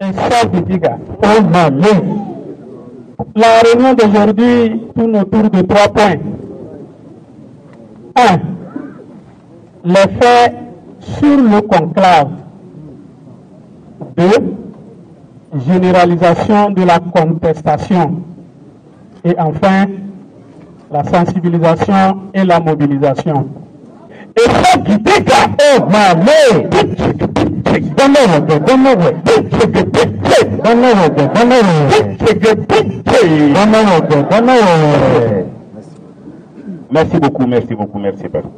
un chef de diga au Mali. La réunion d'aujourd'hui tourne autour de 3 points. 1. Les faits sur le conclave. 2. Généralisation de la contestation. Et enfin, la sensibilisation et la mobilisation. Et ça qui dégage au Mali. Merci beaucoup, merci beaucoup, merci beaucoup.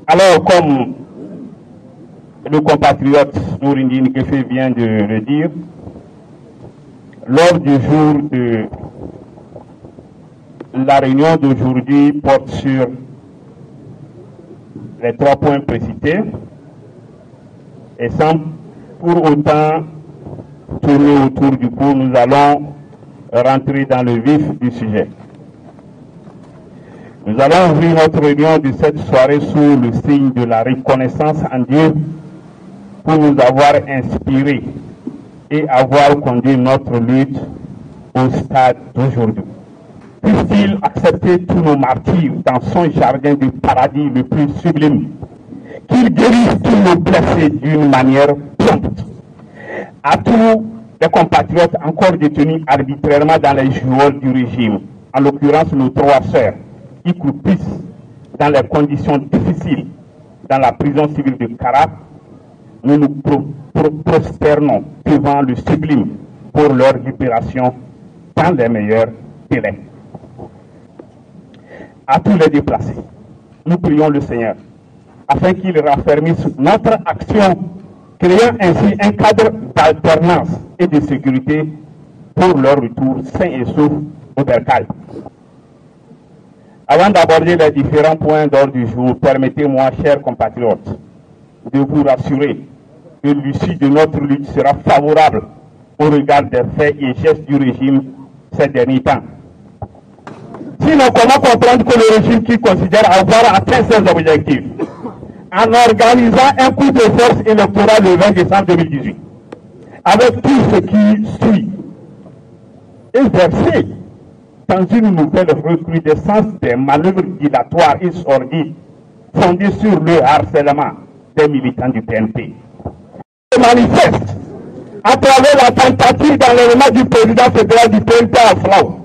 Alors, comme le compatriote Nourindine Kefe vient de le dire, lors du jour de la réunion d'aujourd'hui porte sur les 3 points précités et sans pour autant tourner autour du pot, nous allons rentrer dans le vif du sujet. Nous allons ouvrir notre réunion de cette soirée sous le signe de la reconnaissance en Dieu pour nous avoir inspirés et avoir conduit notre lutte au stade d'aujourd'hui. Puisse-t-il accepter tous nos martyrs dans son jardin du paradis le plus sublime, qu'il guérisse tous nos blessés d'une manière prompte. À tous les compatriotes encore détenus arbitrairement dans les geôles du régime, en l'occurrence nos 3 sœurs, qui croupissent dans les conditions difficiles dans la prison civile de Kara, nous nous prosternons devant le sublime pour leur libération dans les meilleurs délais. À tous les déplacés, nous prions le Seigneur afin qu'il raffermisse notre action, créant ainsi un cadre d'alternance et de sécurité pour leur retour sain et sauf au Bercail. Avant d'aborder les différents points d'ordre du jour, permettez-moi, chers compatriotes, de vous rassurer que l'issue de notre lutte sera favorable au regard des faits et gestes du régime ces derniers temps. Sinon, comment comprendre que le régime qui considère avoir atteint ses objectifs en organisant un coup de force électoral le 20 décembre 2018, avec tout ce qui suit, est versé dans une nouvelle recrudescence des manœuvres dilatoires et sordides fondées sur le harcèlement des militants du PNP. Se manifeste à travers la tentative d'enlèvement du président fédéral du PNP à Flau,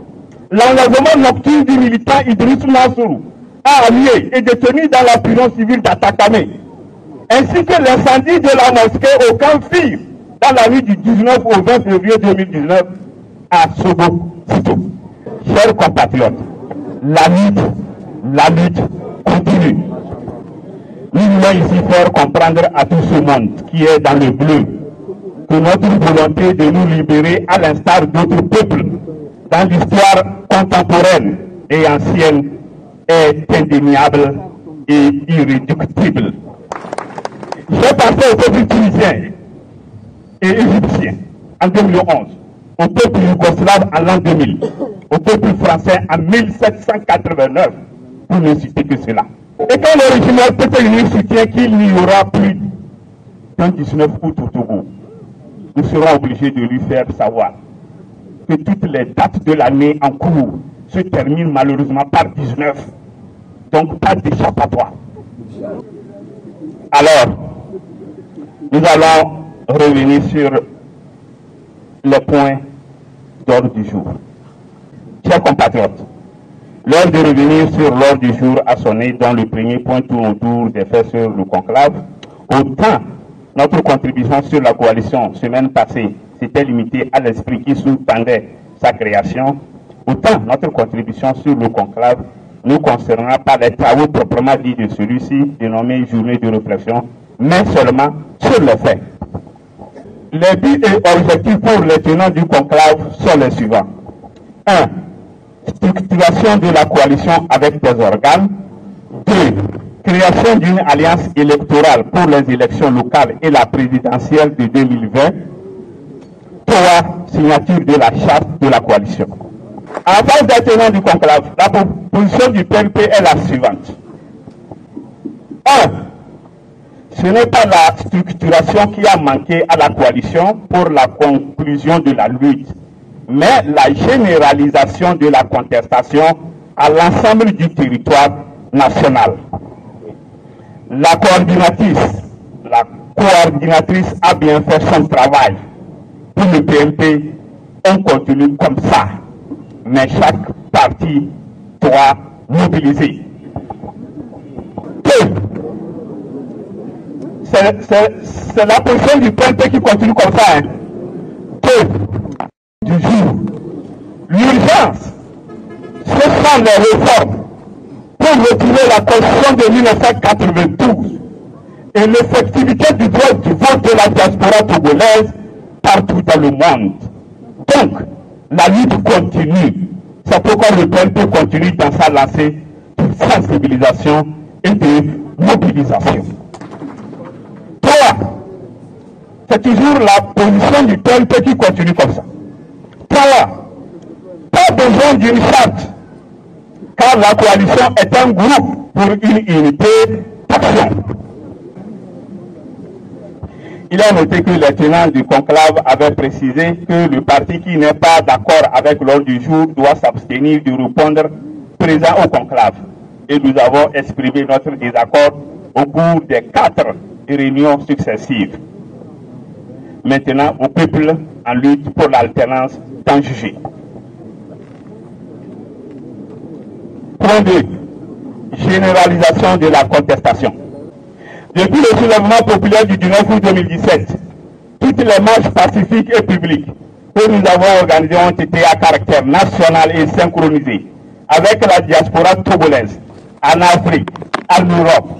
l'enlèvement nocturne du militant Idriss Mansourou, allié et détenu dans la prison civile d'Atakame, ainsi que l'incendie de la mosquée au camp Fir dans la nuit du 19 au 20 février 2019 à Sobo Sito. Chers compatriotes, la lutte continue. Nous voulons ici faire comprendre à tout ce monde qui est dans le bleu que notre volonté de nous libérer, à l'instar d'autres peuples dans l'histoire contemporaine et ancienne, est indéniable et irréductible. J'ai pensé au peuple tunisien et égyptien en 2011, au peuple yougoslave en l'an 2000, au peuple français en 1789, pour ne citer que cela. Et quand le régime peut-être soutient qu'il n'y aura plus d'un 19 août au Togo, nous serons obligés de lui faire savoir que toutes les dates de l'année en cours se terminent malheureusement par 19. Donc pas d'échappatoire. Alors, nous allons revenir sur les points d'ordre du jour. Chers compatriotes, l'heure de revenir sur l'ordre du jour a sonné, dont le premier point tourne autour des faits sur le conclave. Autant notre contribution sur la coalition semaine passée s'était limitée à l'esprit qui sous-tendait sa création, autant notre contribution sur le conclave ne concernera pas les travaux proprement dits de celui-ci, dénommé journée de réflexion, mais seulement sur les faits. Les buts et objectifs pour les tenants du conclave sont les suivants. 1. Structuration de la coalition avec des organes. 2. Création d'une alliance électorale pour les élections locales et la présidentielle de 2020. 3. Signature de la charte de la coalition. En face des tenants du conclave, la position du PNP est la suivante. 1. Ce n'est pas la structuration qui a manqué à la coalition pour la conclusion de la lutte, mais la généralisation de la contestation à l'ensemble du territoire national. La coordinatrice a bien fait son travail. Pour le PNP, on continue comme ça, mais chaque parti doit mobiliser. C'est la position du PNP qui continue comme ça. Du jour, l'urgence, ce sont les réformes pour retirer la Constitution de 1992 et l'effectivité du droit du vote de la diaspora togolaise partout dans le monde. Donc, la lutte continue. C'est pourquoi le PNP continue dans sa lancée de sensibilisation et de mobilisation. 3. C'est toujours la position du PNP qui continue comme ça. 3. Pas besoin d'une charte, car la coalition est un groupe pour une unité d'action. Il a noté que les tenants du conclave avaient précisé que le parti qui n'est pas d'accord avec l'ordre du jour doit s'abstenir de répondre présent au conclave. Et nous avons exprimé notre désaccord au cours des 4 réunions successives. Maintenant, au peuple en lutte pour l'alternance tant jugée. Point 2. Généralisation de la contestation. Depuis le soulèvement populaire du 19 août 2017, toutes les marches pacifiques et publiques que nous avons organisées ont été à caractère national et synchronisées avec la diaspora togolaise en Afrique, en Europe,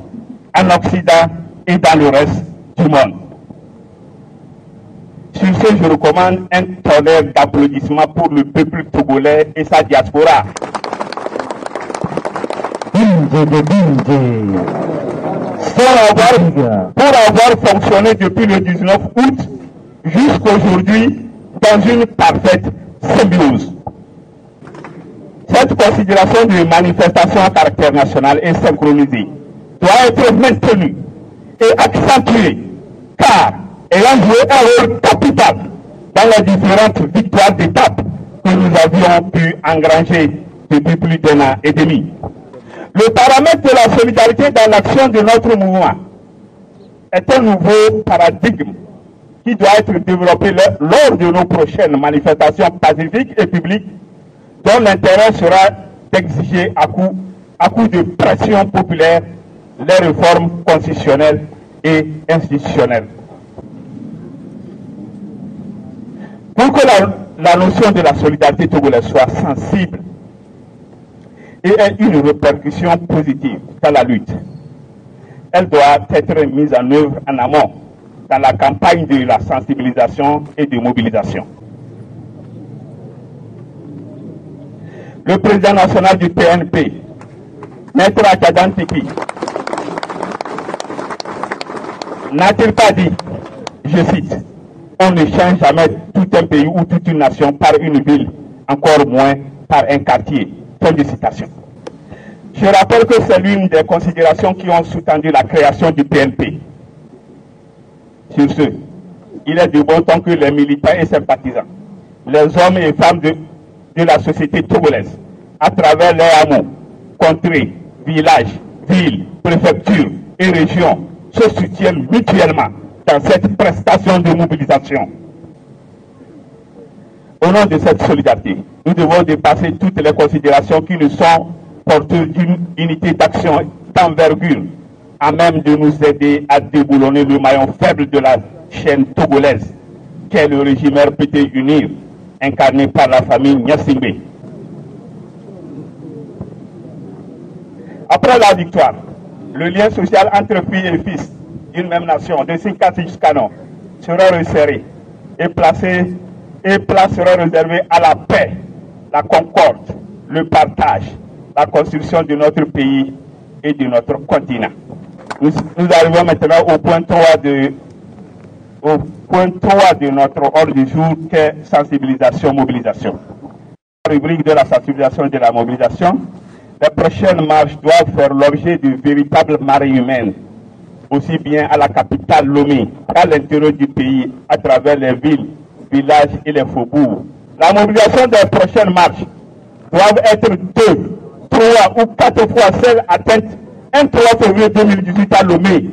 en Occident et dans le reste du monde. Sur ce, je recommande un tonnerre d'applaudissements pour le peuple togolais et sa diaspora. Pour avoir fonctionné depuis le 19 août jusqu'aujourd'hui dans une parfaite symbiose. Cette considération de manifestation à caractère national et synchronisée doit être maintenue et accentuée, car ayant joué un rôle capital dans les différentes victoires d'étape que nous avions pu engranger depuis plus d'1 an et demi. Le paramètre de la solidarité dans l'action de notre mouvement est un nouveau paradigme qui doit être développé lors de nos prochaines manifestations pacifiques et publiques, dont l'intérêt sera d'exiger à coup de pression populaire les réformes constitutionnelles et institutionnelles. Pour que la notion de la solidarité togolaise soit sensible et ait une répercussion positive dans la lutte, elle doit être mise en œuvre en amont dans la campagne de la sensibilisation et de mobilisation. Le président national du PNP, Maître Akadan Tiki, n'a-t-il pas dit, je cite, « On ne change jamais tout un pays ou toute une nation par une ville, encore moins par un quartier ». Fin de citation. Je rappelle que c'est l'une des considérations qui ont sous-tendu la création du PNP. Sur ce, il est de bon temps que les militants et sympathisants, les hommes et femmes de la société togolaise, à travers les hameaux, contrées, villages, villes, préfectures et régions, se soutiennent mutuellement dans cette prestation de mobilisation. Au nom de cette solidarité, nous devons dépasser toutes les considérations qui nous sont porteuses d'une unité d'action d'envergure, à même de nous aider à déboulonner le maillon faible de la chaîne togolaise, qu'est le régime RPT UNIR, incarné par la famille Gnassingbé. Après la victoire, le lien social entre filles et fils d'une même nation, de Sinkati jusqu'à Nord, sera resserré et place sera réservée à la paix, la concorde, le partage, la construction de notre pays et de notre continent. Nous arrivons maintenant au point 3 de notre ordre du jour, qui est sensibilisation-mobilisation. La rubrique de la sensibilisation et de la mobilisation, les prochaines marches doivent faire l'objet de véritables marées humaines aussi bien à la capitale Lomé qu'à l'intérieur du pays, à travers les villes, villages et les faubourgs. La mobilisation des prochaines marches doit être 2, 3 ou 4 fois celle atteinte un 3 février 2018 à Lomé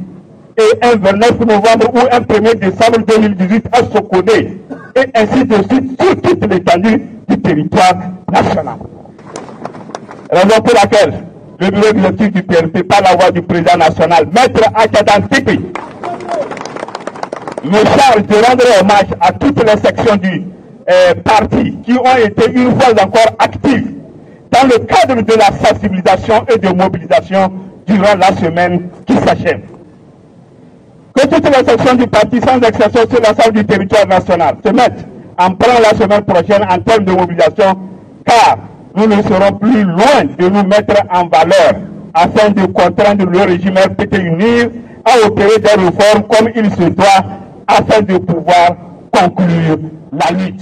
et un 29 novembre ou un 1er décembre 2018 à Sokodé, et ainsi de suite sur toute l'étendue du territoire national. Raison pour laquelle le bureau exécutif du PRP, par la voix du président national, Maître Achadan Tikri, me charge de rendre hommage à toutes les sections du parti qui ont été une fois encore actives dans le cadre de la sensibilisation et de mobilisation durant la semaine qui s'achève. Que toutes les sections du parti, sans exception sur l'ensemble du territoire national, se mettent en plan la semaine prochaine en termes de mobilisation, car nous ne serons plus loin de nous mettre en valeur afin de contraindre le régime RPT unir à opérer des réformes comme il se doit afin de pouvoir conclure la lutte.